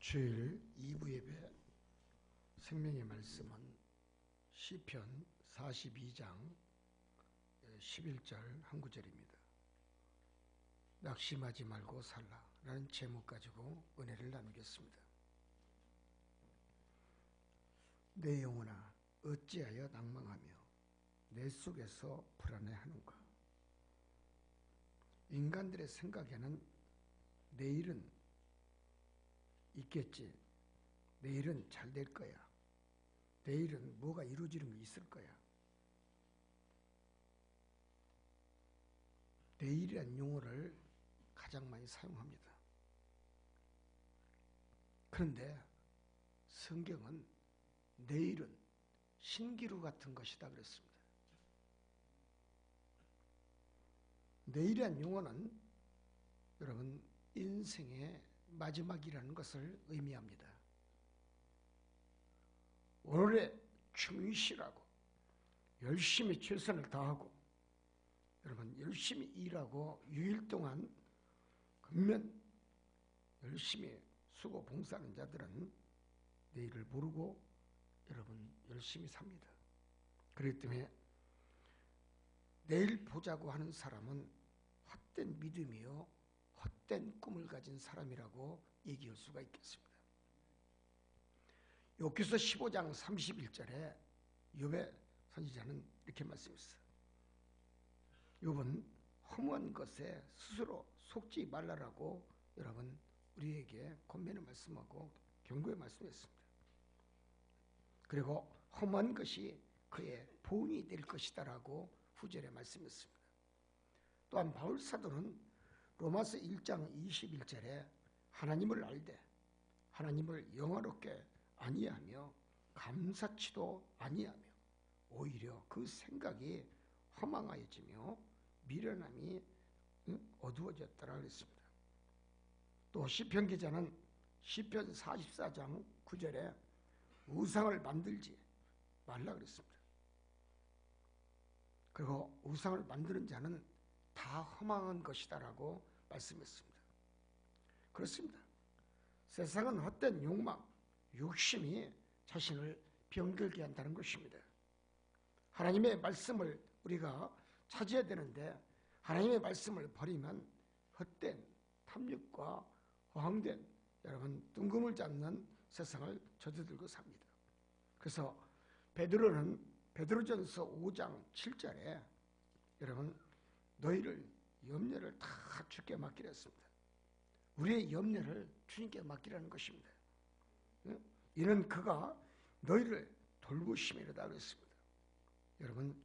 주일 2부 예배 생명의 말씀은 시편 42장 11절 한 구절입니다. 낙심하지 말고 살라 라는 제목 가지고 은혜를 나누겠습니다. 내 영혼아 어찌하여 낭망하며 내 속에서 불안해하는가. 인간들의 생각에는 내일은 있겠지, 내일은 잘 될 거야, 내일은 뭐가 이루어지는 게 있을 거야. 내일이란 용어를 가장 많이 사용합니다. 그런데 성경은 내일은 신기루 같은 것이다 그랬습니다. 내일이란 용어는 여러분 인생의 마지막이라는 것을 의미합니다. 오늘에 충실하고 열심히 최선을 다하고 여러분 열심히 일하고 6일 동안 근면 열심히 수고 봉사하는 자들은 내일을 모르고 여러분 열심히 삽니다. 그렇기 때문에 내일 보자고 하는 사람은 헛된 믿음이요 헛된 꿈을 가진 사람이라고 얘기할 수가 있겠습니다. 욥기서 15장 31절에 욥의 선지자는 이렇게 말씀했어요. 욥은 허무한 것에 스스로 속지 말라라고 여러분 우리에게 권면을 말씀하고 경고의 말씀했습니다. 그리고 험한 것이 그의 보응이 될 것이다라고 후절에 말씀했습니다. 또한 바울 사도는 로마서 1장 21절에 하나님을 알되 하나님을 영화롭게 아니하며 감사치도 아니하며 오히려 그 생각이 허망하여지며 미련함이 어두워졌다라 그랬습니다. 또 시편 기자는 시편 44장 9절에 우상을 만들지 말라 그랬습니다. 그리고 우상을 만드는 자는 다 허망한 것이다라고 말씀했습니다. 그렇습니다. 세상은 헛된 욕망, 욕심이 자신을 병들게 한다는 것입니다. 하나님의 말씀을 우리가 찾아야 되는데 하나님의 말씀을 버리면 헛된 탐욕과 허황된 여러분 뜬금을 잡는 세상을 저들고 삽니다. 그래서 베드로는 베드로전서 5장 7절에 여러분 너희를 염려를 다 주께 맡기라 했습니다. 우리의 염려를 주님께 맡기라는 것입니다. 이는 그가 너희를 돌보심이라다 그랬습니다. 여러분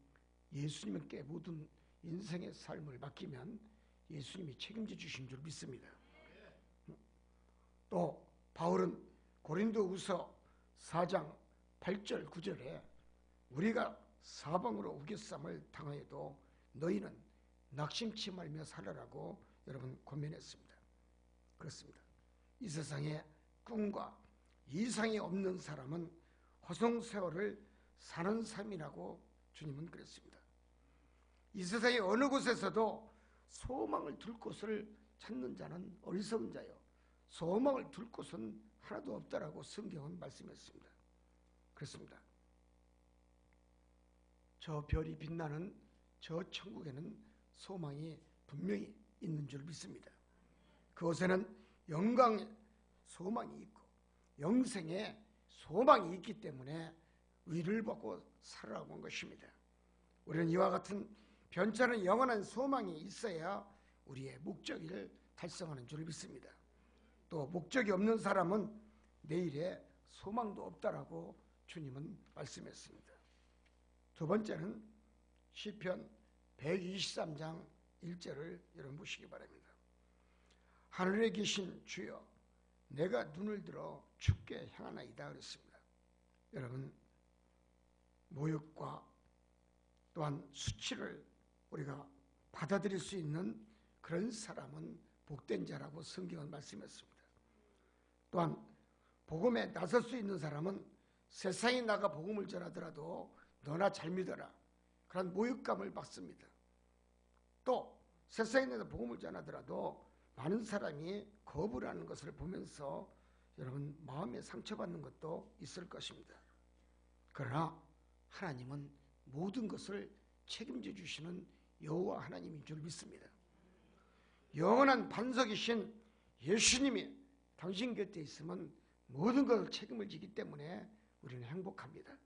예수님께 모든 인생의 삶을 맡기면 예수님이 책임져 주신 줄 믿습니다. 또 바울은 고린도후서 4장 8절 9절에 우리가 사방으로 우겨쌈을 당하여도 너희는 낙심치 말며 살아라고 여러분 권면했습니다. 그렇습니다. 이 세상에 꿈과 이상이 없는 사람은 허송세월을 사는 삶이라고 주님은 그랬습니다. 이 세상의 어느 곳에서도 소망을 둘 곳을 찾는 자는 어리석은 자요 소망을 둘 곳은 하나도 없다라고 성경은 말씀했습니다. 그렇습니다. 저 별이 빛나는 저 천국에는 소망이 분명히 있는 줄 믿습니다. 그곳에는 영광의 소망이 있고 영생의 소망이 있기 때문에 의를 받고 살아가고 한 것입니다. 우리는 이와 같은 변찮은 영원한 소망이 있어야 우리의 목적을 달성하는 줄 믿습니다. 또 목적이 없는 사람은 내일에 소망도 없다라고 주님은 말씀했습니다. 두 번째는 시편 123장 1절을 여러분 보시기 바랍니다. 하늘에 계신 주여 내가 눈을 들어 주께 향하나이다 그랬습니다. 여러분 모욕과 또한 수치를 우리가 받아들일 수 있는 그런 사람은 복된 자라고 성경은 말씀했습니다. 또한 복음에 나설 수 있는 사람은 세상에 나가 복음을 전하더라도 너나 잘 믿어라 그런 모욕감을 받습니다. 또 세상에 나가 복음을 전하더라도 많은 사람이 거부를 하는 것을 보면서 여러분 마음에 상처받는 것도 있을 것입니다. 그러나 하나님은 모든 것을 책임져 주시는 여호와 하나님인 줄 믿습니다. 영원한 반석이신 예수님이 당신 곁에 있으면 모든 것을 책임을 지기 때문에 우리는 행복합니다.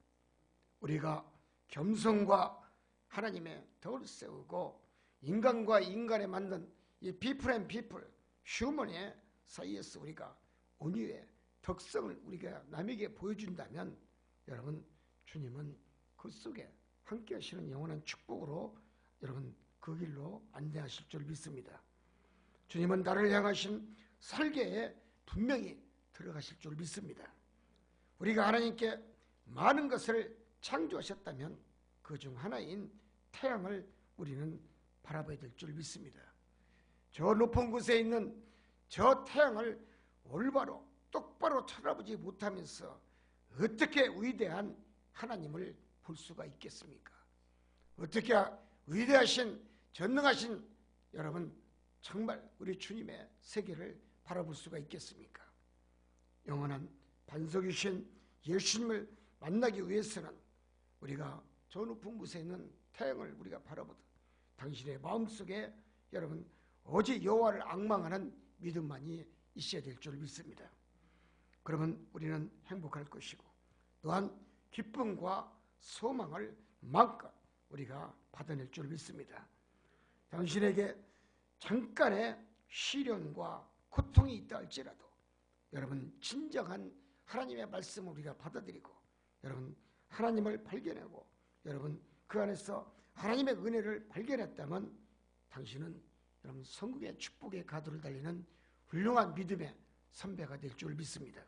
우리가 겸손과 하나님의 덕을 세우고 인간과 인간에 맞는 이 people and people, 휴먼의 사이에서 우리가 온유의 덕성을 우리가 남에게 보여준다면 여러분 주님은 그 속에 함께 하시는 영원한 축복으로 여러분 그 길로 안내하실 줄 믿습니다. 주님은 나를 향하신 설계에 분명히 들어가실 줄 믿습니다. 우리가 하나님께 많은 것을 창조하셨다면 그 중 하나인 태양을 우리는 바라봐야 될 줄 믿습니다. 저 높은 곳에 있는 저 태양을 올바로 똑바로 쳐다보지 못하면서 어떻게 위대한 하나님을 볼 수가 있겠습니까? 어떻게 위대하신 전능하신 여러분 정말 우리 주님의 세계를 바라볼 수가 있겠습니까? 영원한 반석이신 예수님을 만나기 위해서는 우리가 저 높은 곳에 있는 태양을 우리가 바라보듯 당신의 마음속에 여러분 오직 여호와를 앙망하는 믿음만이 있어야 될 줄 믿습니다. 그러면 우리는 행복할 것이고 또한 기쁨과 소망을 마음껏 우리가 받아낼 줄 믿습니다. 당신에게 잠깐의 시련과 고통이 있다 할지라도 여러분 진정한 하나님의 말씀을 우리가 받아들이고 여러분 하나님을 발견하고 여러분 그 안에서 하나님의 은혜를 발견했다면 당신은 여러분 성국의 축복의 가도를 달리는 훌륭한 믿음의 선배가 될 줄 믿습니다.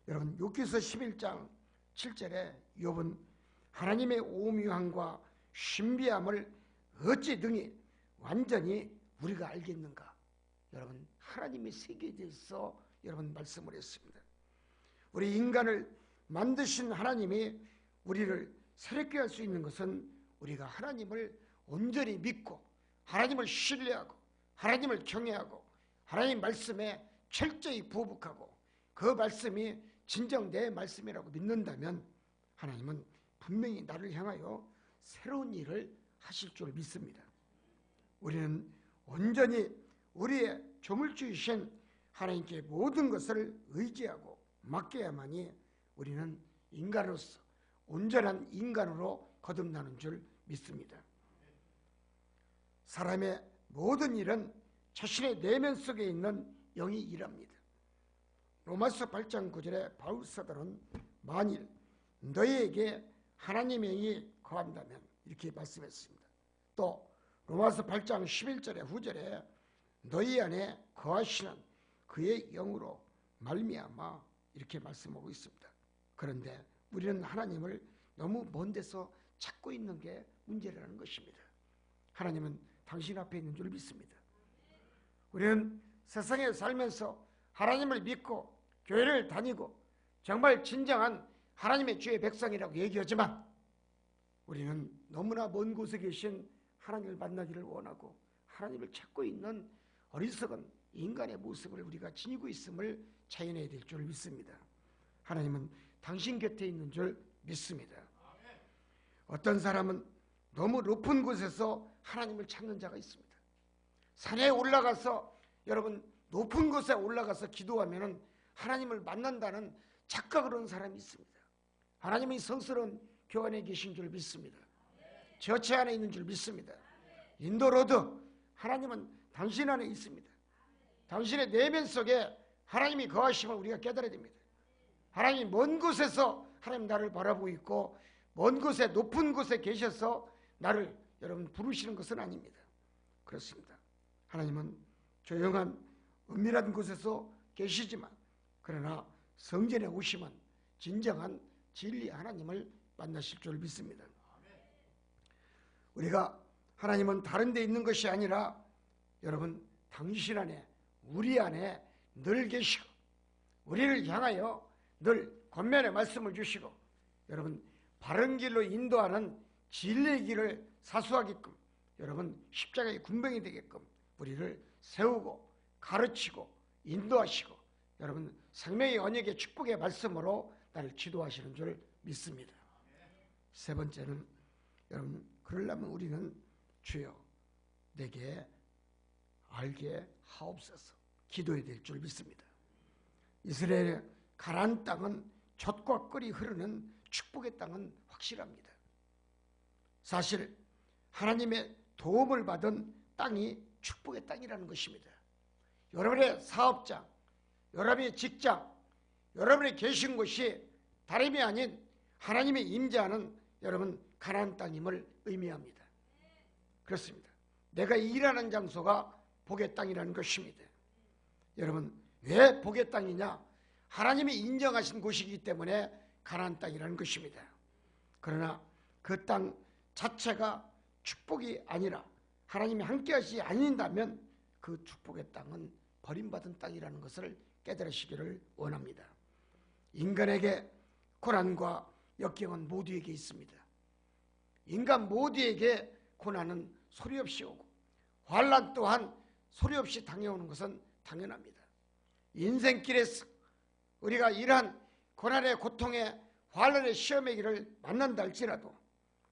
여러분 욥기서 11장 7절에 욥은 하나님의 오묘함과 신비함을 어찌 능히 완전히 우리가 알겠는가? 여러분 하나님의 세계에 대해서 여러분 말씀을 했습니다. 우리 인간을 만드신 하나님이 우리를 새롭게 할 수 있는 것은 우리가 하나님을 온전히 믿고 하나님을 신뢰하고 하나님을 경외하고 하나님 말씀에 철저히 부복하고 그 말씀이 진정 내 말씀이라고 믿는다면 하나님은 분명히 나를 향하여 새로운 일을 하실 줄 믿습니다. 우리는 온전히 우리의 조물주이신 하나님께 모든 것을 의지하고 맡겨야만이 우리는 인간으로서 온전한 인간으로 거듭나는 줄 믿습니다. 사람의 모든 일은 자신의 내면 속에 있는 영이 일합니다. 로마서 8장 9절에 바울 사도는 만일 너희에게 하나님의 영이 거한다면 이렇게 말씀했습니다. 또 로마서 8장 11절에 후절에 너희 안에 거하시는 그의 영으로 말미암아 이렇게 말씀하고 있습니다. 그런데 우리는 하나님을 너무 먼 데서 찾고 있는 게 문제라는 것입니다. 하나님은 당신 앞에 있는 줄 믿습니다. 우리는 세상에 살면서 하나님을 믿고 교회를 다니고 정말 진정한 하나님의 주의 백성이라고 얘기하지만 우리는 너무나 먼 곳에 계신 하나님을 만나기를 원하고 하나님을 찾고 있는 어리석은 인간의 모습을 우리가 지니고 있음을 자연해야 될 줄 믿습니다. 하나님은 당신 곁에 있는 줄 믿습니다. 어떤 사람은 너무 높은 곳에서 하나님을 찾는 자가 있습니다. 산에 올라가서 여러분 높은 곳에 올라가서 기도하면 하나님을 만난다는 착각을 하는 사람이 있습니다. 하나님이 성스러운 교회 안에 계신 줄 믿습니다. 저체 안에 있는 줄 믿습니다. 인도로드 하나님은 당신 안에 있습니다. 당신의 내면 속에 하나님이 거하심을 우리가 깨달아야 됩니다. 하나님이 먼 곳에서 하나님 나를 바라보고 있고 먼 곳에 높은 곳에 계셔서 나를 여러분 부르시는 것은 아닙니다. 그렇습니다. 하나님은 조용한 은밀한 곳에서 계시지만 그러나 성전에 오시면 진정한 진리 하나님을 만나실 줄 믿습니다. 우리가 하나님은 다른 데 있는 것이 아니라 여러분 당신 안에 우리 안에 늘 계시고 우리를 향하여 늘 권면의 말씀을 주시고 여러분 바른 길로 인도하는 진리의 길을 사수하게끔 여러분 십자가의 군병이 되게끔 우리를 세우고 가르치고 인도하시고 여러분 생명의 언약의 축복의 말씀으로 나를 지도하시는 줄 믿습니다. 세 번째는 여러분 그러려면 우리는 주여 내게 알게 하옵소서 기도해야 될 줄 믿습니다. 이스라엘의 가나안 땅은 젖과 꿀이 흐르는 축복의 땅은 확실합니다. 사실 하나님의 도움을 받은 땅이 축복의 땅이라는 것입니다. 여러분의 사업장, 여러분의 직장, 여러분의 계신 곳이 다름이 아닌 하나님의 임재하는 여러분 가나안 땅임을 의미합니다. 그렇습니다. 내가 일하는 장소가 복의 땅이라는 것입니다. 여러분 왜 복의 땅이냐? 하나님이 인정하신 곳이기 때문에 가나안 땅이라는 것입니다. 그러나 그 땅 자체가 축복이 아니라 하나님이 함께 하시지 않는다면 그 축복의 땅은 버림받은 땅이라는 것을 깨달으시기를 원합니다. 인간에게 고난과 역경은 모두에게 있습니다. 인간 모두에게 고난은 소리 없이 오고 환난 또한 소리 없이 당해오는 것은 당연합니다. 인생길에서 우리가 이러한 고난의 고통의 환난의 시험의 길을 만난다 할지라도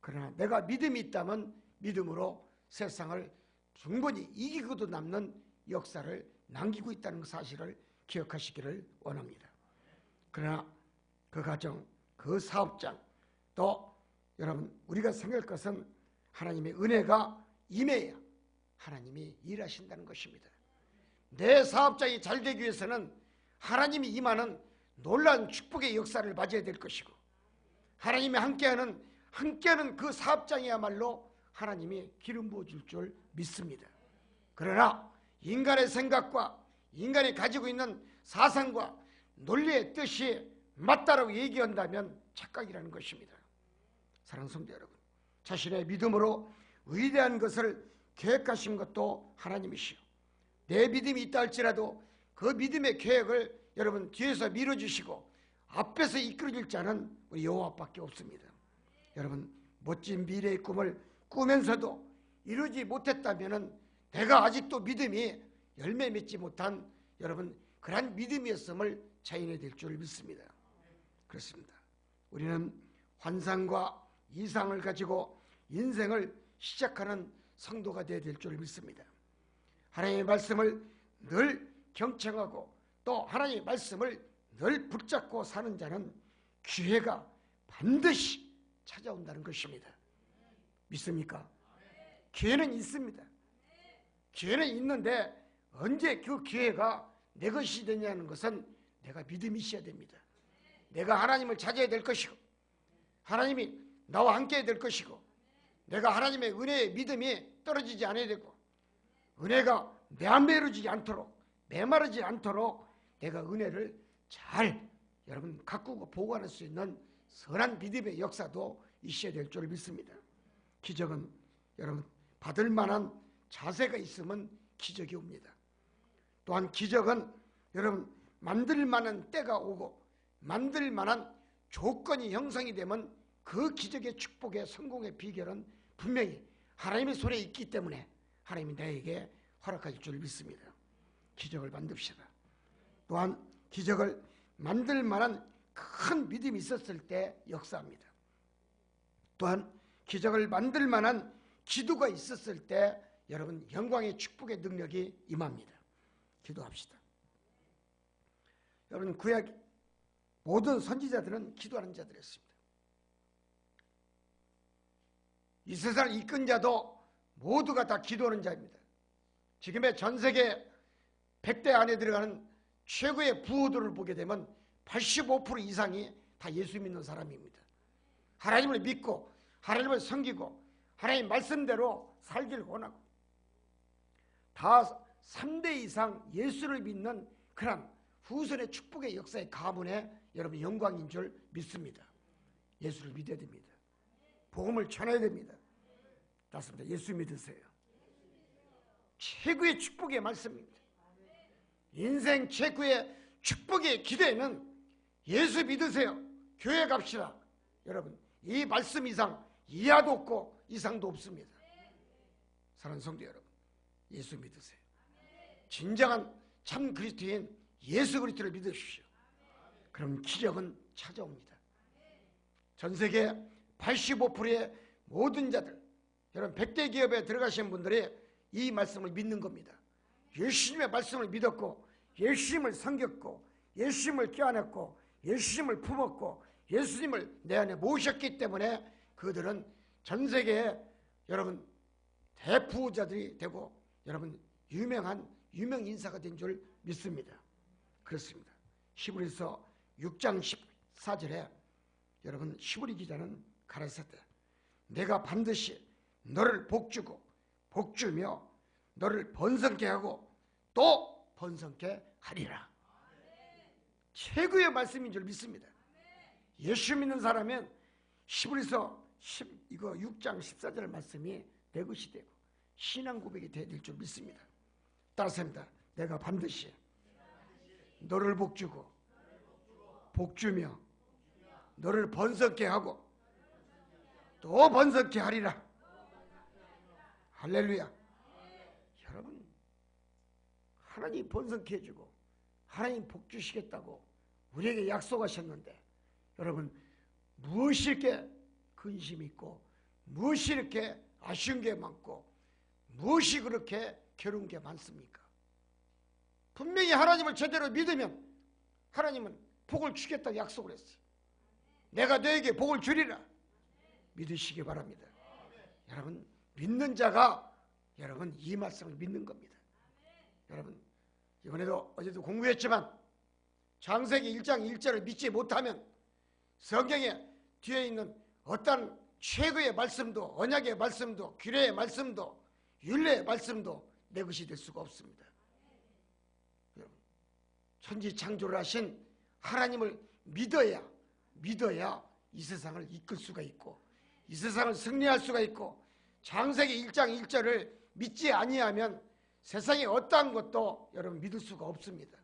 그러나 내가 믿음이 있다면 믿음으로 세상을 충분히 이기고도 남는 역사를 남기고 있다는 사실을 기억하시기를 원합니다. 그러나 그 가정, 그 사업장 또 여러분 우리가 생각할 것은 하나님의 은혜가 임해야 하나님이 일하신다는 것입니다. 내 사업장이 잘 되기 위해서는 하나님이 임하는 놀라운 축복의 역사를 맞이해야 될 것이고 하나님이 함께하는 그 사업장이야말로 하나님이 기름 부어줄 줄 믿습니다. 그러나 인간의 생각과 인간이 가지고 있는 사상과 논리의 뜻이 맞다라고 얘기한다면 착각이라는 것입니다. 사랑하는 성도 여러분, 자신의 믿음으로 위대한 것을 계획하신 것도 하나님이시오. 내 믿음이 있다 할지라도 그 믿음의 계획을 여러분 뒤에서 밀어주시고 앞에서 이끌어줄 자는 우리 여호와밖에 없습니다. 여러분 멋진 미래의 꿈을 꾸면서도 이루지 못했다면 내가 아직도 믿음이 열매 맺지 못한 여러분 그러한 믿음이었음을 자인해야 될 줄 믿습니다. 그렇습니다. 우리는 환상과 이상을 가지고 인생을 시작하는 성도가 되어야 될 줄 믿습니다. 하나님의 말씀을 늘 경청하고 또 하나님의 말씀을 늘 붙잡고 사는 자는 기회가 반드시 찾아온다는 것입니다. 믿습니까? 기회는 있습니다. 기회는 있는데 언제 그 기회가 내 것이 되냐는 것은 내가 믿음이 있어야 됩니다. 내가 하나님을 찾아야 될 것이고 하나님이 나와 함께 해야 될 것이고 내가 하나님의 은혜의 믿음이 떨어지지 않아야 되고 은혜가 메마르지 않도록 메마르지 않도록 내가 은혜를 잘 여러분 가꾸고 보관할 수 있는 선한 믿음의 역사도 있어야 될 줄 믿습니다. 기적은 여러분 받을 만한 자세가 있으면 기적이 옵니다. 또한 기적은 여러분 만들 만한 때가 오고 만들 만한 조건이 형성이 되면 그 기적의 축복의 성공의 비결은 분명히 하나님의 손에 있기 때문에 하나님이 나에게 허락하실 줄 믿습니다. 기적을 만듭시다. 또한 기적을 만들 만한 큰 믿음이 있었을 때 역사합니다. 또한 기적을 만들 만한 기도가 있었을 때 여러분 영광의 축복의 능력이 임합니다. 기도합시다. 여러분 구약 모든 선지자들은 기도하는 자들이었습니다. 이 세상을 이끈 자도 모두가 다 기도하는 자입니다. 지금의 전 세계 100대 안에 들어가는 최고의 부호들을 보게 되면 85% 이상이 다 예수 믿는 사람입니다. 하나님을 믿고 하나님을 섬기고 하나님 말씀대로 살기를 원하고 다 3대 이상 예수를 믿는 그런 후손의 축복의 역사의 가문에 여러분 영광인 줄 믿습니다. 예수를 믿어야 됩니다. 복음을 전해야 됩니다. 맞습니다. 예수 믿으세요. 최고의 축복의 말씀입니다. 인생 최고의 축복의 기대는 예수 믿으세요. 교회 갑시다. 여러분 이 말씀 이상 이하도 없고 이상도 없습니다. 사랑하는 성도 여러분 예수 믿으세요. 진정한 참 그리스도인 예수 그리스도를 믿으십시오. 그럼 기적은 찾아옵니다. 전 세계 85%의 모든 자들, 여러분 100대 기업에 들어가신 분들이 이 말씀을 믿는 겁니다. 예수님의 말씀을 믿었고, 예수님을 섬겼고, 예수님을 껴안았고, 예수님을 품었고, 예수님을 내 안에 모셨기 때문에 그들은 전 세계에 여러분 대부자들이 되고 여러분 유명 인사가 된 줄 믿습니다. 그렇습니다. 히브리서 6장 14절에 여러분 히브리 기자는 가라사대 내가 반드시 너를 복주고 복주며 너를 번성케 하고 또 번성케 하리라. 최고의 말씀인 줄 믿습니다. 예수 믿는 사람은 히브리서 6장 14절 말씀이 내 것이 되고 신앙 고백이 되어야 될 줄 믿습니다. 따라서입니다. 내가 반드시 너를 복주고 복주며 너를 번성케 하고 또 번성케 하리라. 할렐루야. 여러분 하나님 번성케 해주고 하나님 복주시겠다고 우리에게 약속하셨는데 여러분 무엇이 이렇게 근심이 있고 무엇이 이렇게 아쉬운 게 많고 무엇이 그렇게 괴로운 게 많습니까? 분명히 하나님을 제대로 믿으면 하나님은 복을 주겠다고 약속을 했어요. 내가 너에게 복을 주리라. 믿으시기 바랍니다. 여러분 믿는 자가 여러분 이 말씀을 믿는 겁니다. 여러분 이번에도 어제도 공부했지만 창세기 1장 1절을 믿지 못하면 성경에 뒤에 있는 어떤 최고의 말씀도 언약의 말씀도 규례의 말씀도 율례의 말씀도 내 것이 될 수가 없습니다. 천지창조를 하신 하나님을 믿어야 이 세상을 이끌 수가 있고 이 세상을 승리할 수가 있고 창세기 1장 1절을 믿지 아니하면 세상에 어떠한 것도 여러분 믿을 수가 없습니다.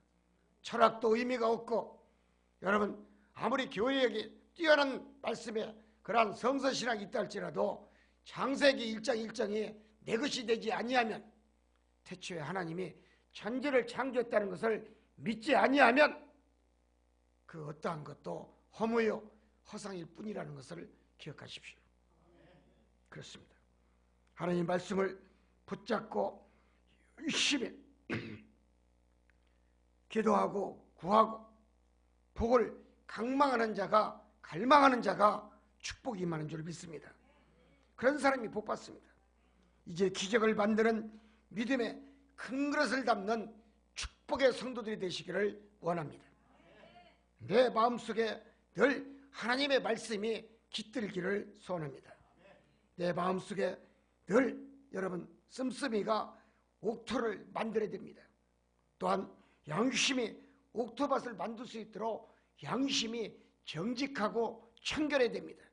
철학도 의미가 없고 여러분 아무리 교회력이 뛰어난 말씀에 그러한 성서신학이 있다 할지라도 창세기 1장 1장이 내 것이 되지 아니하면 태초에 하나님이 천지를 창조했다는 것을 믿지 아니하면 그 어떠한 것도 허무요 허상일 뿐이라는 것을 기억하십시오. 그렇습니다. 하나님 말씀을 붙잡고 열심히 기도하고 구하고 복을 갈망하는 자가 축복이 임하는 줄 믿습니다. 그런 사람이 복 받습니다. 이제 기적을 만드는 믿음의 큰 그릇을 담는 축복의 성도들이 되시기를 원합니다. 내 마음속에 늘 하나님의 말씀이 깃들기를 소원합니다. 내 마음속에 늘 여러분 씀씀이가 옥토를 만들어야 됩니다. 또한 양심이 옥토밭을 만들 수 있도록 양심이 정직하고 청결해야 됩니다.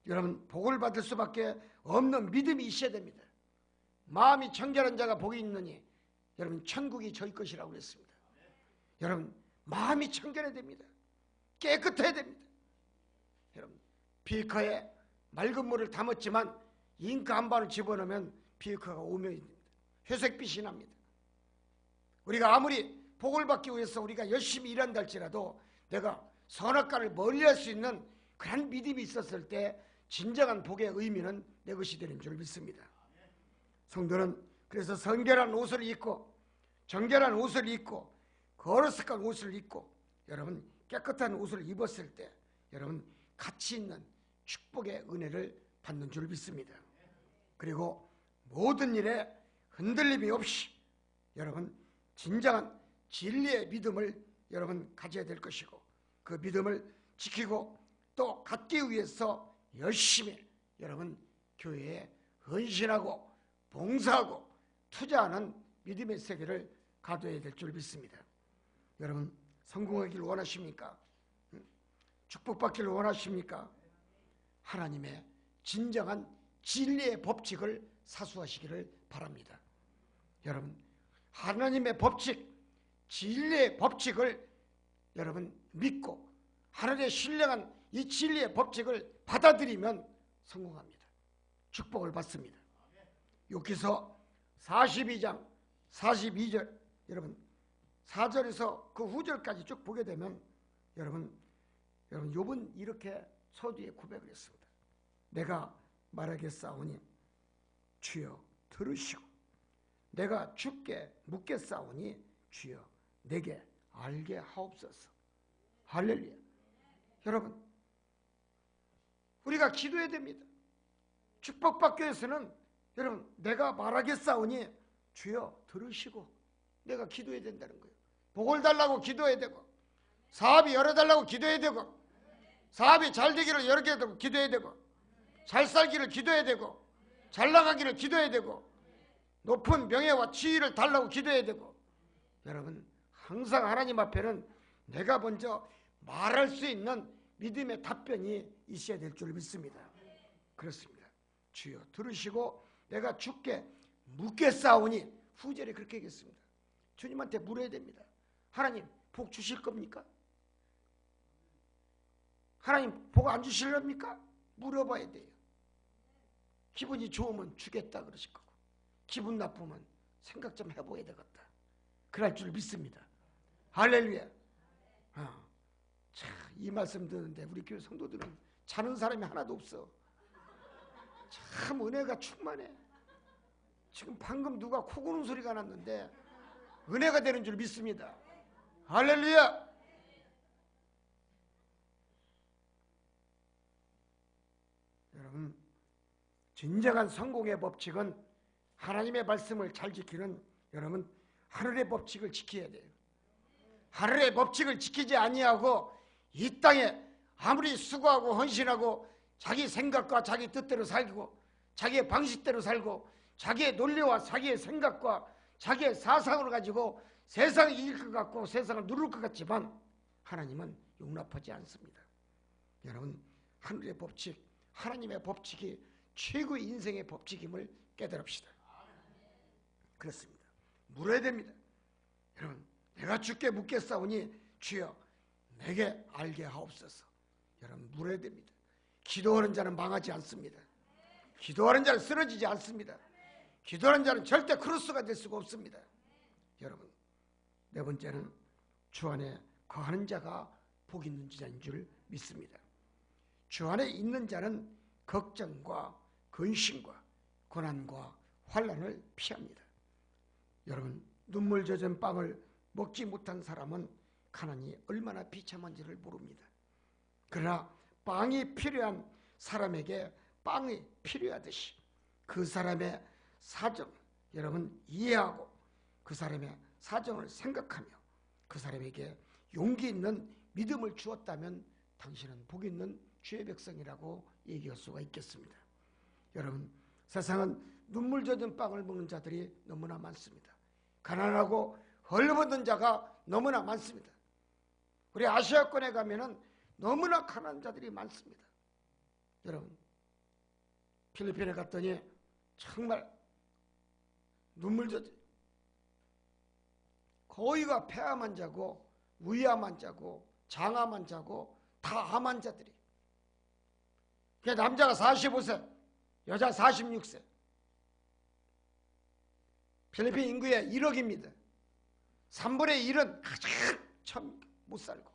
여러분 복을 받을 수밖에 없는 믿음이 있어야 됩니다. 마음이 청결한 자가 복이 있느니 여러분 천국이 저희 것이라고 그랬습니다. 여러분 마음이 청결해야 됩니다. 깨끗해야 됩니다. 여러분 비커에 맑은 물을 담았지만 잉크 한 방울 집어넣으면 비커가 오명이 됩니다. 회색빛이 납니다. 우리가 아무리 복을 받기 위해서 우리가 열심히 일한다 할지라도 내가 선악과를 멀리할 수 있는 그런 믿음이 있었을 때 진정한 복의 의미는 내 것이 되는 줄 믿습니다. 성도는 그래서 성결한 옷을 입고 정결한 옷을 입고 거룩한 옷을 입고 여러분 깨끗한 옷을 입었을 때 여러분 가치 있는 축복의 은혜를 받는 줄 믿습니다. 그리고 모든 일에 흔들림이 없이 여러분 진정한 진리의 믿음을 여러분 가져야 될 것이고 그 믿음을 지키고 또 갖기 위해서 열심히 여러분 교회에 헌신하고 봉사하고 투자하는 믿음의 세계를 가둬야 될 줄 믿습니다. 여러분 성공하기를 원하십니까? 축복받기를 원하십니까? 하나님의 진정한 진리의 법칙을 사수하시기를 바랍니다. 여러분 하나님의 법칙, 진리의 법칙을 여러분 믿고 하나님의 신령한 이 진리의 법칙을 받아들이면 성공합니다. 축복을 받습니다. 욥기서 42장 42절 여러분 4절에서 그 후절까지 쭉 보게 되면 여러분 욥은 이렇게 서두에 고백을 했습니다. 내가 말하겠사오니 주여 들으시고 내가 주께 묻겠사오니 주여 내게 알게 하옵소서. 할렐루야. 여러분, 우리가 기도해야 됩니다. 축복받기 위해서는 여러분, 내가 말하겠사오니 주여 들으시고 내가 기도해야 된다는 거예요. 복을 달라고 기도해야 되고, 사업이 열어달라고 기도해야 되고, 사업이 잘 되기를 여러 개 기도해야 되고, 잘 살기를 기도해야 되고, 잘 나가기를 기도해야 되고, 높은 명예와 지위를 달라고 기도해야 되고, 여러분 항상 하나님 앞에는 내가 먼저 말할 수 있는 믿음의 답변이 있어야 될 줄 믿습니다. 그렇습니다. 주여 들으시고 내가 주께 묻겠사오니, 후절에 그렇게 얘기했습니다. 주님한테 물어야 됩니다. 하나님 복 주실 겁니까? 하나님 복 안 주실랍니까? 물어봐야 돼요. 기분이 좋으면 주겠다 그러실 거고, 기분 나쁘면 생각 좀 해봐야 되겠다 그럴 줄 믿습니다. 할렐루야. 자, 이 말씀 듣는데 우리 교회 성도들은 자는 사람이 하나도 없어. 참 은혜가 충만해. 지금 방금 누가 코 고는 소리가 났는데 은혜가 되는 줄 믿습니다. 할렐루야. 여러분, 진정한 성공의 법칙은 하나님의 말씀을 잘 지키는, 여러분 하늘의 법칙을 지켜야 돼요. 하늘의 법칙을 지키지 아니하고 이 땅에 아무리 수고하고 헌신하고 자기 생각과 자기 뜻대로 살고 자기의 방식대로 살고 자기의 논리와 자기의 생각과 자기의 사상을 가지고 세상을 이길 것 같고 세상을 누를 것 같지만 하나님은 용납하지 않습니다. 여러분, 하늘의 법칙, 하나님의 법칙이 최고의 인생의 법칙임을 깨달읍시다. 그렇습니다. 물어야 됩니다. 여러분, 내가 주께 묻겠사오니 주여 내게 알게 하옵소서. 여러분 물어야 됩니다. 기도하는 자는 망하지 않습니다. 기도하는 자는 쓰러지지 않습니다. 기도하는 자는 절대 크로스가 될 수가 없습니다. 여러분, 네 번째는 주 안에 거하는 자가 복 있는 자인 줄 믿습니다. 주 안에 있는 자는 걱정과 근심과 고난과 환난을 피합니다. 여러분, 눈물 젖은 빵을 먹지 못한 사람은 가난이 얼마나 비참한지를 모릅니다. 그러나 빵이 필요한 사람에게 빵이 필요하듯이 그 사람의 사정, 여러분 이해하고 그 사람의 사정을 생각하며 그 사람에게 용기 있는 믿음을 주었다면 당신은 복 있는 주의 백성이라고 얘기할 수가 있겠습니다. 여러분, 세상은 눈물 젖은 빵을 먹는 자들이 너무나 많습니다. 가난하고 헐벗은 자가 너무나 많습니다. 우리 아시아권에 가면은 너무나 가난한 자들이 많습니다. 여러분, 필리핀에 갔더니 정말 눈물 젖은, 거의가 폐암 자고 위암 자고 장암 자고 다 암 환자들이. 남자가 45세, 여자 46세. 필리핀 인구의 1억입니다. 3분의 1은 가장 참 못 살고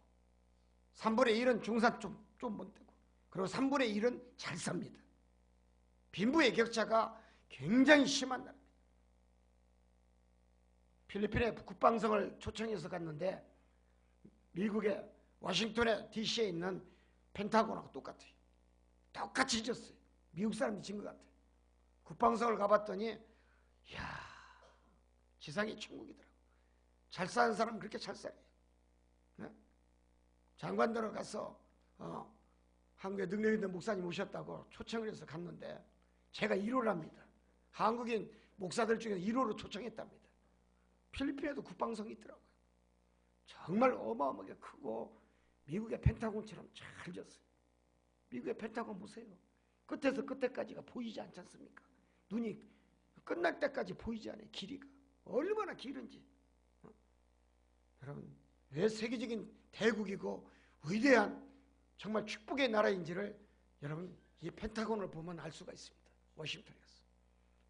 3분의 1은 중산 좀 못 되고 그리고 3분의 1은 잘 삽니다. 빈부의 격차가 굉장히 심한 나라입니다. 필리핀의 국방성을 초청해서 갔는데 미국의 워싱턴의 DC에 있는 펜타곤하고 똑같아요. 똑같이 졌어요. 미국 사람이 진 것 같아요. 국방성을 가봤더니 이야, 지상이 천국이더라고. 잘 사는 사람은 그렇게 잘 살아요. 네? 장관들은 가서 한국에 능력 있는 목사님 오셨다고 초청을 해서 갔는데 제가 1호를 합니다. 한국인 목사들 중에 1호로 초청했답니다. 필리핀에도 국방성이 있더라고요. 정말 어마어마하게 크고 미국의 펜타곤처럼 잘 졌어요. 미국의 펜타곤 보세요. 끝에서 끝에까지가 보이지 않지 않습니까? 눈이 끝날 때까지 보이지 않아요. 길이가 얼마나 길은지. 여러분, 왜 세계적인 대국이고 위대한 정말 축복의 나라인지를 여러분 이 펜타곤을 보면 알 수가 있습니다. 워싱턴에 가서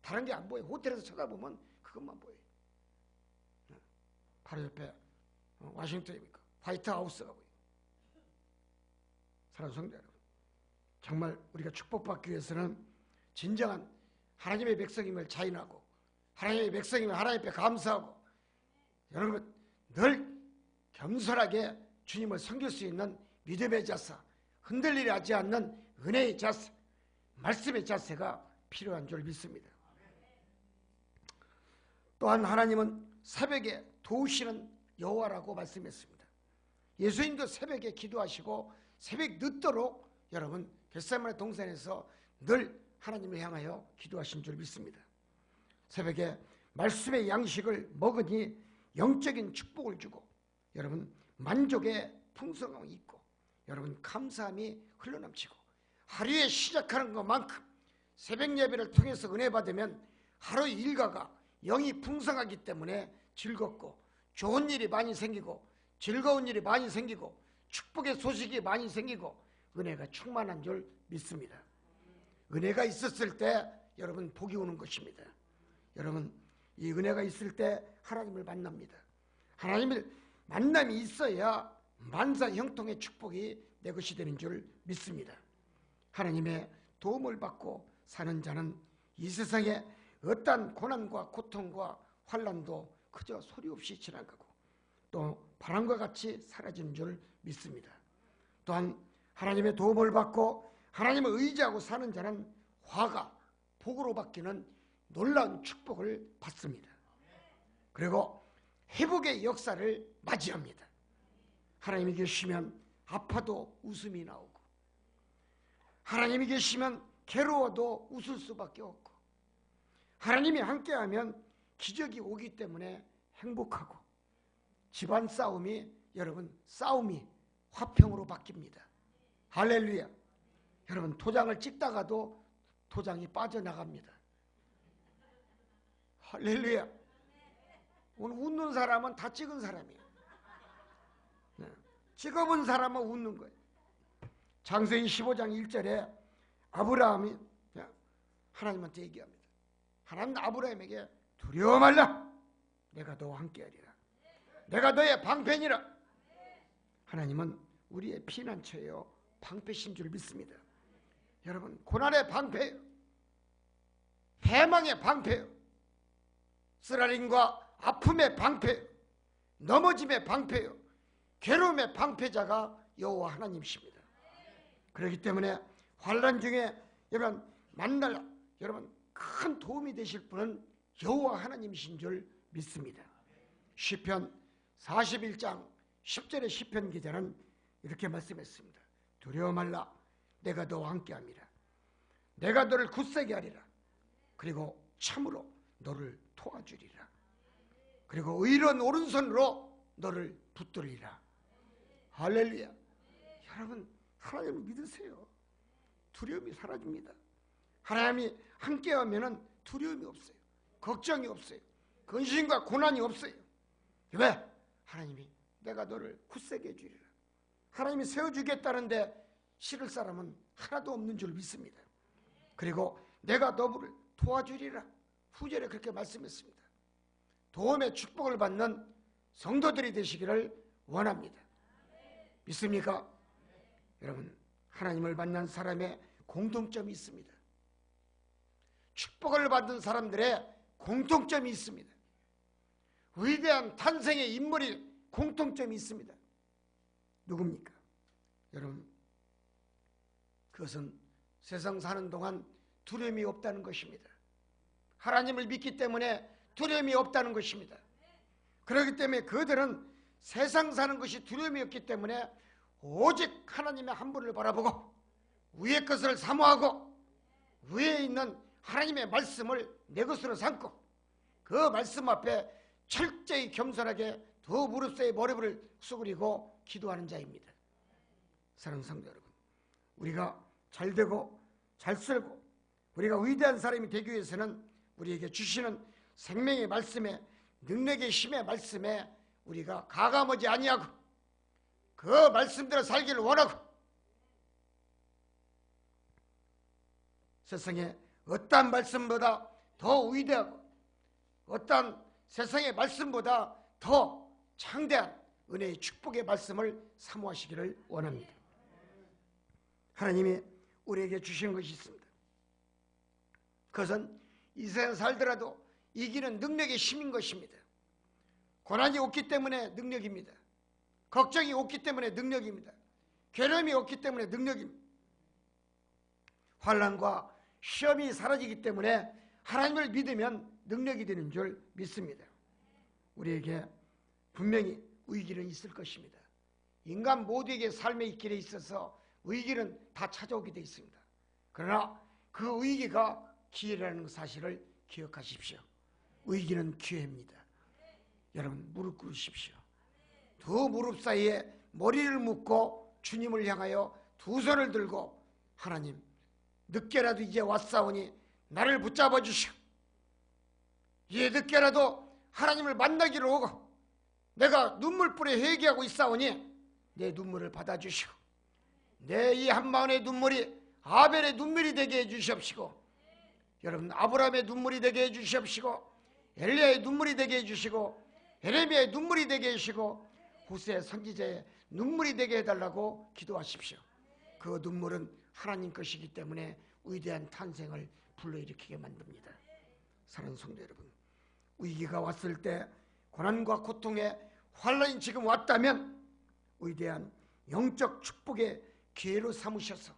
다른 게 안 보여요. 호텔에서 쳐다보면 그것만 보여요. 바로 옆에 워싱턴입니까? 화이트하우스가 보여요. 사랑하는 성도 여러분, 정말 우리가 축복받기 위해서는 진정한 하나님의 백성임을 자인하고 하나님의 백성임을 하나님 앞에 감사하고 여러분 늘 겸손하게 주님을 섬길 수 있는 믿음의 자세, 흔들리지 하지 않는 은혜의 자세, 말씀의 자세가 필요한 줄 믿습니다. 또한 하나님은 새벽에 도우시는 여호와라고 말씀했습니다. 예수님도 새벽에 기도하시고 새벽 늦도록 여러분 겟세마네 동산에서 늘 하나님을 향하여 기도하신 줄 믿습니다. 새벽에 말씀의 양식을 먹으니 영적인 축복을 주고 여러분 만족의 풍성함이 있고 여러분 감사함이 흘러넘치고 하루에 시작하는 것만큼 새벽 예배를 통해서 은혜 받으면 하루 일과가 영이 풍성하기 때문에 즐겁고 좋은 일이 많이 생기고 즐거운 일이 많이 생기고 축복의 소식이 많이 생기고 은혜가 충만한 줄 믿습니다. 은혜가 있었을 때 여러분 복이 오는 것입니다. 여러분 이 은혜가 있을 때 하나님을 만납니다. 하나님을 만남이 있어야 만사 형통의 축복이 내 것이 되는 줄 믿습니다. 하나님의 도움을 받고 사는 자는 이 세상에 어떠한 고난과 고통과 환난도 그저 소리 없이 지나가고 또 바람과 같이 사라지는 줄 믿습니다. 또한 하나님의 도움을 받고 하나님을 의지하고 사는 자는 화가 복으로 바뀌는 놀라운 축복을 받습니다. 그리고 회복의 역사를 맞이합니다. 하나님이 계시면 아파도 웃음이 나오고 하나님이 계시면 괴로워도 웃을 수밖에 없고 하나님이 함께하면 기적이 오기 때문에 행복하고 집안 싸움이 여러분 싸움이 화평으로 바뀝니다. 할렐루야. 여러분 도장을 찍다가도 도장이 빠져나갑니다. 할렐루야. 오늘 웃는 사람은 다 찍은 사람이에요. 찍어본 사람은 웃는 거예요. 창세기 15장 1절에 아브라함이 하나님한테 얘기합니다. 하나님 아브라함에게 두려워 말라. 내가 너와 함께하리라. 내가 너의 방패니라. 하나님은 우리의 피난처예요. 방패신 줄 믿습니다. 여러분 고난의 방패예요. 패망의 방패예요. 쓰라림과 아픔의 방패예요. 넘어짐의 방패예요. 괴로움의 방패자가 여호와 하나님이십니다. 그렇기 때문에 환난 중에 여러분 만날 여러분 큰 도움이 되실 분은 여호와 하나님이신 줄 믿습니다. 시편 41장 10절의 시편 기자는 이렇게 말씀했습니다. 두려워 말라. 내가 너와 함께함이라. 내가 너를 굳세게 하리라. 그리고 참으로 너를 도와주리라. 그리고 의로운 오른손으로 너를 붙들리라. 할렐루야. 여러분 하나님을 믿으세요. 두려움이 사라집니다. 하나님이 함께하면 두려움이 없어요. 걱정이 없어요. 근심과 고난이 없어요. 왜? 하나님이 내가 너를 굳세게 해주리라. 하나님이 세워주겠다는데 싫을 사람은 하나도 없는 줄 믿습니다. 그리고 내가 너를 도와주리라. 후절에 그렇게 말씀했습니다. 도움의 축복을 받는 성도들이 되시기를 원합니다. 믿습니까? 여러분 하나님을 만난 사람의 공통점이 있습니다. 축복을 받은 사람들의 공통점이 있습니다. 위대한 탄생의 인물이 공통점이 있습니다. 누굽니까? 여러분 그것은 세상 사는 동안 두려움이 없다는 것입니다. 하나님을 믿기 때문에 두려움이 없다는 것입니다. 그렇기 때문에 그들은 세상 사는 것이 두려움이 없기 때문에 오직 하나님의 한 분을 바라보고 위의 것을 사모하고 위에 있는 하나님의 말씀을 내 것으로 삼고 그 말씀 앞에 철저히 겸손하게 두 무릎 사이에 머리를 숙이고 기도하는 자입니다. 사랑하는 성도 여러분, 우리가 잘 되고 잘 살고 우리가 위대한 사람이 되기 위해서는 우리에게 주시는 생명의 말씀에 능력의 힘의 말씀에 우리가 가감하지 아니하고 그 말씀대로 살기를 원하고 세상에 어떠한 말씀보다 더 위대하고 어떠한 세상의 말씀보다 더 창대한 은혜의 축복의 말씀을 사모하시기를 원합니다. 하나님이 우리에게 주신 것이 있습니다. 그것은 이 세상 살더라도 이기는 능력의 힘인 것입니다. 고난이 없기 때문에 능력입니다. 걱정이 없기 때문에 능력입니다. 괴로움이 없기 때문에 능력입니다. 환난과 시험이 사라지기 때문에 하나님을 믿으면 능력이 되는 줄 믿습니다. 우리에게 분명히 위기는 있을 것입니다. 인간 모두에게 삶의 길에 있어서 위기는 다 찾아오게 되어 있습니다. 그러나 그 위기가 기회라는 사실을 기억하십시오. 위기는 기회입니다. 여러분 무릎 꿇으십시오. 두 무릎 사이에 머리를 묶고 주님을 향하여 두 손을 들고 하나님 늦게라도 이제 왔사오니 나를 붙잡아 주시오. 이제 늦게라도 하나님을 만나기를 오고 내가 눈물불에 회개하고 있사오니 내 눈물을 받아주시오. 내 이 한마음의 눈물이 아벨의 눈물이 되게 해주시옵시고 여러분 아브라함의 눈물이 되게 해주시옵시고 엘리야의 눈물이 되게 해주시고 에레미야의 눈물이 되게 해주시고 호세 선지자의 눈물이 되게 해달라고 기도하십시오. 그 눈물은 하나님 것이기 때문에 위대한 탄생을 불러일으키게 만듭니다. 사랑하는 성도 여러분, 위기가 왔을 때 고난과 고통에 환난이 지금 왔다면 위대한 영적 축복의 기회로 삼으셔서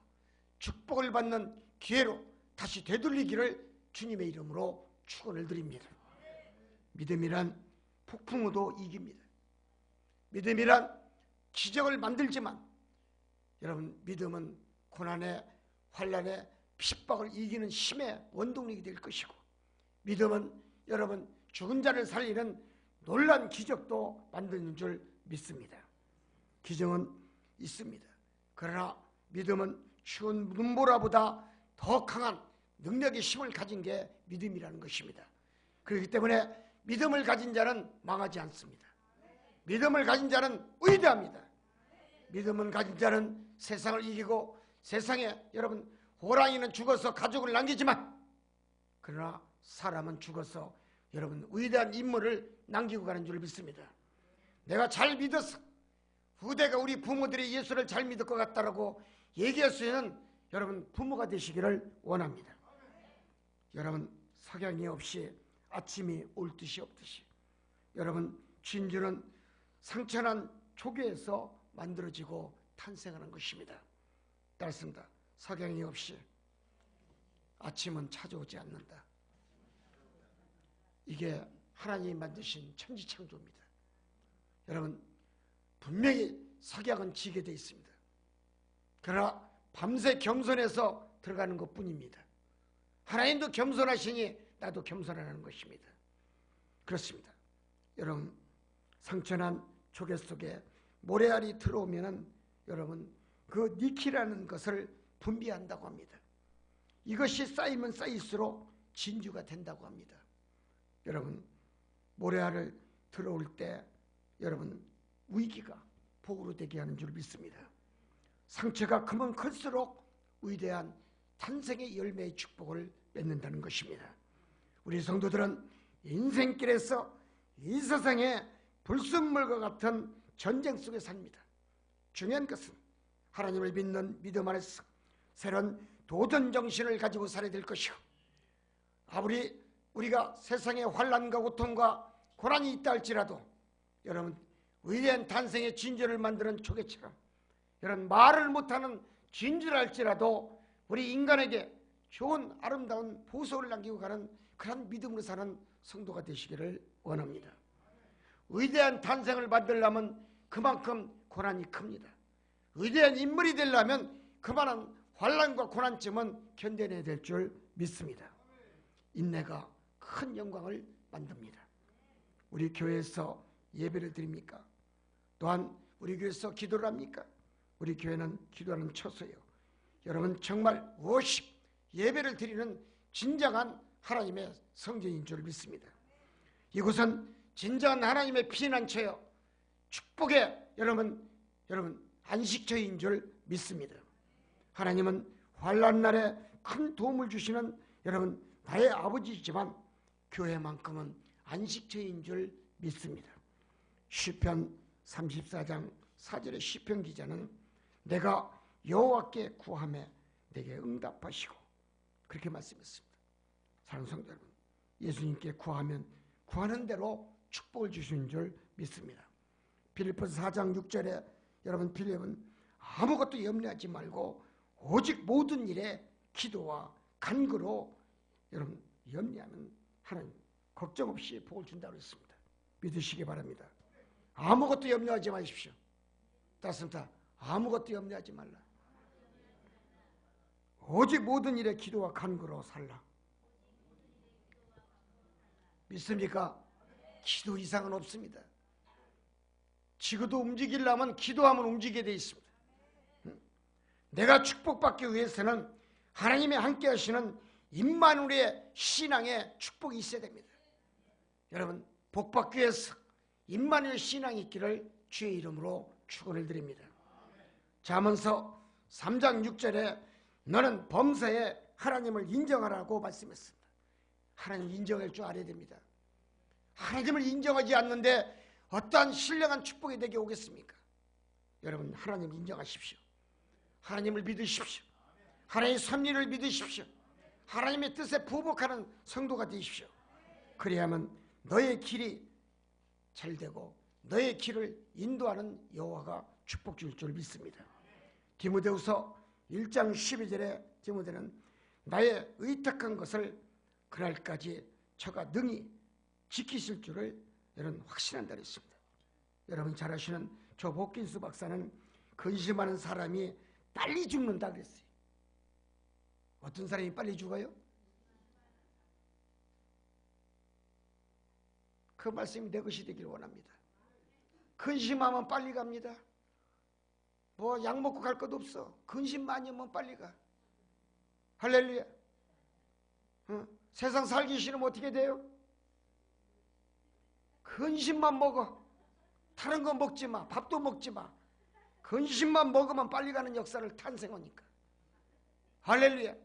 축복을 받는 기회로 다시 되돌리기를 주님의 이름으로 축원을 드립니다. 믿음이란 폭풍우도 이깁니다. 믿음이란 기적을 만들지만 여러분 믿음은 고난에 환난에 핍박을 이기는 힘의 원동력이 될 것이고 믿음은 여러분 죽은 자를 살리는 놀라운 기적도 만드는 줄 믿습니다. 기적은 있습니다. 그러나 믿음은 추운 눈보라보다 더 강한 능력의 힘을 가진 게 믿음이라는 것입니다. 그렇기 때문에 믿음을 가진 자는 망하지 않습니다. 믿음을 가진 자는 위대합니다. 믿음을 가진 자는 세상을 이기고 세상에 여러분 호랑이는 죽어서 가족을 남기지만 그러나 사람은 죽어서 여러분 위대한 인물을 남기고 가는 줄 믿습니다. 내가 잘 믿어서 후대가 우리 부모들이 예수를 잘 믿을 것 같다라고 얘기할 수 있는 여러분 부모가 되시기를 원합니다. 여러분 석양이 없이 아침이 올 듯이 없듯이 여러분 진주는 상처난 조개에서 만들어지고 탄생하는 것입니다. 따랐습니다. 석양이 없이 아침은 찾아오지 않는다. 이게 하나님이 만드신 천지창조입니다. 여러분 분명히 석양은 지게 되어 있습니다. 그러나 밤새 겸손해서 들어가는 것뿐입니다. 하나님도 겸손하시니 나도 겸손하라는 것입니다. 그렇습니다. 여러분 상처난 조개 속에 모래알이 들어오면은 여러분 그 니키라는 것을 분비한다고 합니다. 이것이 쌓이면 쌓일수록 진주가 된다고 합니다. 여러분 모래알을 들어올 때 여러분 위기가 복으로 되게 하는 줄 믿습니다. 상처가 크면 클수록 위대한 탄생의 열매의 축복을 맺는다는 것입니다. 우리 성도들은 인생길에서 이 세상에 불순물과 같은 전쟁 속에 삽니다. 중요한 것은 하나님을 믿는 믿음 안에서 새로운 도전 정신을 가지고 살아야 될 것이고 아무리 우리가 세상에 환난과 고통과 고난이 있다 할지라도 여러분 위대한 탄생의 진주를 만드는 조개처럼 여러분 말을 못하는 진주를 할지라도 우리 인간에게 좋은 아름다운 보석을 남기고 가는 그런 믿음으로 사는 성도가 되시기를 원합니다. 위대한 탄생을 만들려면 그만큼 고난이 큽니다. 위대한 인물이 되려면 그만한 환난과 고난쯤은 견뎌내야 될 줄 믿습니다. 인내가 큰 영광을 만듭니다. 우리 교회에서 예배를 드립니까? 또한 우리 교회에서 기도를 합니까? 우리 교회는 기도하는 처소예요. 여러분 정말 워십 예배를 드리는 진정한 하나님의 성전인 줄 믿습니다. 이곳은 진정한 하나님의 피난처요 축복의 여러분 안식처인 줄 믿습니다. 하나님은 환난 날에 큰 도움을 주시는 여러분 나의 아버지이지만 교회만큼은 안식처인 줄 믿습니다. 시편 34장 4절의 시편 기자는 내가 여호와께 구하매 내게 응답하시고 그렇게 말씀했습니다. 사랑하는 성도 여러분, 예수님께 구하면 구하는 대로 축복을 주시는 줄 믿습니다. 빌립보서 4장 6절에 여러분, 빌립은 아무것도 염려하지 말고 오직 모든 일에 기도와 간구로 여러분 염려하면 하나님 걱정 없이 복을 준다고 했습니다. 믿으시기 바랍니다. 아무것도 염려하지 마십시오. 따뜻합니다. 아무것도 염려하지 말라. 오직 모든 일에 기도와 간구로 살라. 믿습니까? 기도 이상은 없습니다. 지구도 움직이려면 기도하면 움직이게 되어 있습니다. 내가 축복받기 위해서는 하나님이 함께 하시는 임마누엘의 신앙에 축복이 있어야 됩니다. 여러분, 복받기 위해서 임마누엘 신앙이 있기를 주의 이름으로 축원을 드립니다. 잠언서 3장 6절에 너는 범사에 하나님을 인정하라고 말씀했습니다. 하나님 인정할 줄 알아야 됩니다. 하나님을 인정하지 않는데 어떠한 신령한 축복이 내게 오겠습니까? 여러분, 하나님 인정하십시오. 하나님을 믿으십시오. 하나님의 섭리를 믿으십시오. 하나님의 뜻에 부복하는 성도가 되십시오. 그래야만 너의 길이 잘 되고 너의 길을 인도하는 여호와가 축복 줄 줄 믿습니다. 디모데후서 1장 12절에 디모데는 나의 의탁한 것을 그날까지 저가 능히 지키실 줄을 여러분 확신한다 그랬습니다. 여러분 잘 아시는 조 호킨스 박사는 근심하는 사람이 빨리 죽는다 그랬어요. 어떤 사람이 빨리 죽어요? 그 말씀이 내 것이 되길 원합니다. 근심하면 빨리 갑니다. 뭐 약 먹고 갈 것도 없어. 근심 많이 하면 빨리 가. 할렐루야. 세상 살기 싫으면 어떻게 돼요? 근심만 먹어. 다른 거 먹지 마. 밥도 먹지 마. 근심만 먹으면 빨리 가는 역사를 탄생하니까. 할렐루야.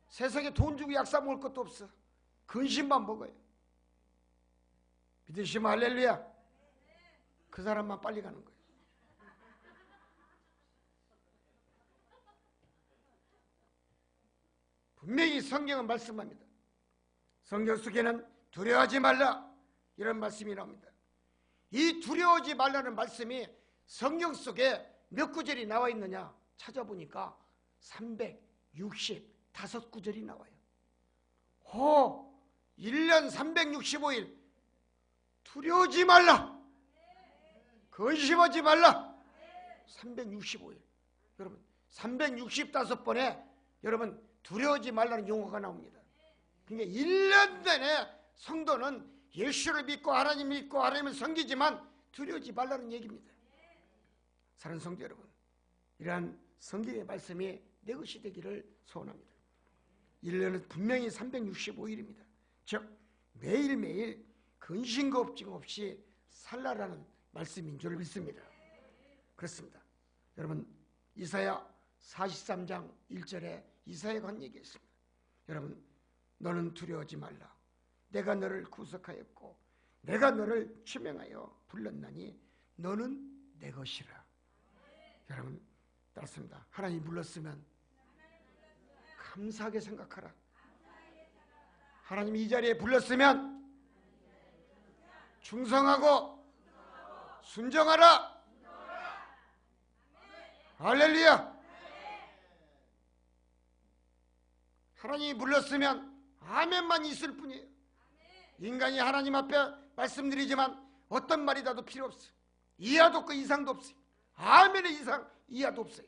세상에 돈 주고 약 사 먹을 것도 없어. 근심만 먹어요. 믿으시면 할렐루야. 그 사람만 빨리 가는 거예요. 분명히 성경은 말씀합니다. 성경 속에는 두려워하지 말라 이런 말씀이 나옵니다. 이 두려워하지 말라는 말씀이 성경 속에 몇 구절이 나와 있느냐 찾아보니까 365구절이 나와요. 1년 365일 두려워하지 말라, 근심하지 말라. 365일. 여러분 365번에 여러분 두려워하지 말라는 용어가 나옵니다. 그러니까 1년 내내 성도는 예수를 믿고 하나님 믿고 하나님을 섬기지만 두려워하지 말라는 얘기입니다. 사랑하는 성도 여러분, 이러한 성경의 말씀이 내 것이 되기를 소원합니다. 1년은 분명히 365일입니다. 즉 매일매일 근심 걱정 없이 살라라는 말씀인 줄 믿습니다. 그렇습니다. 여러분 이사야 43장 1절에 이사야가 한 얘기가 있습니다. 여러분 너는 두려워하지 말라. 내가 너를 구속하였고 내가 너를 지명하여 불렀나니 너는 내 것이라. 여러분 따랐습니다. 하나님 불렀으면 감사하게 생각하라. 하나님이 이 자리에 불렀으면 충성하고 순종하라. 할렐루야. 하나님이 불렀으면 아멘만 있을 뿐이에요. 인간이 하나님 앞에 말씀드리지만 어떤 말이 나도 필요 없어요. 이하도 없고 이상도 없어요. 아멘의 이상 이하도 없어요.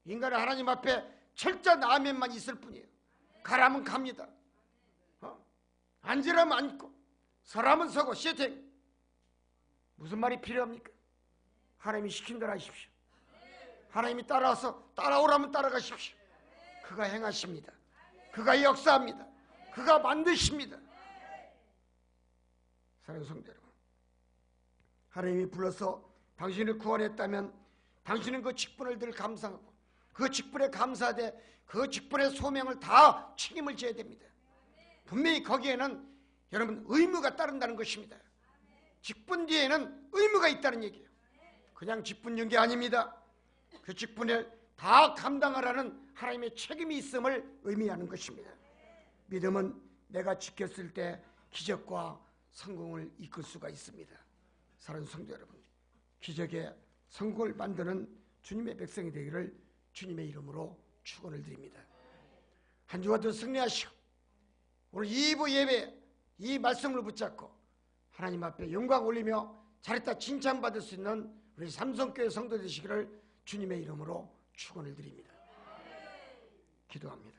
인간은 하나님 앞에 철저한 아멘만 있을 뿐이에요. 가라면 갑니다. 앉으라면 앉고 서라면 서고 시팅. 무슨 말이 필요합니까? 하나님이 시킨 대로 하십시오. 하나님이 따라와서 따라오라면 따라가십시오. 그가 행하십니다. 그가 역사합니다. 그가 만드십니다. 사랑하는 성도 여러분, 하나님이 불러서 당신을 구원했다면 당신은 그 직분을 늘 감사하고 그 직분에 감사하되 그 직분의 소명을 다 책임을 져야 됩니다. 분명히 거기에는 여러분 의무가 따른다는 것입니다. 직분 뒤에는 의무가 있다는 얘기예요. 그냥 직분 연 게 아닙니다. 그 직분을 다 감당하라는 하나님의 책임이 있음을 의미하는 것입니다. 믿음은 내가 지켰을 때 기적과 성공을 이끌 수가 있습니다. 사랑하는 성도 여러분, 기적의 성공을 만드는 주님의 백성이 되기를 주님의 이름으로 축원을 드립니다. 한 주가 더 승리하시고 오늘 2부 예배 이 말씀을 붙잡고 하나님 앞에 영광 올리며 잘했다 칭찬받을 수 있는 우리 삼성교회 성도 되시기를 주님의 이름으로 축원을 드립니다. 기도합니다.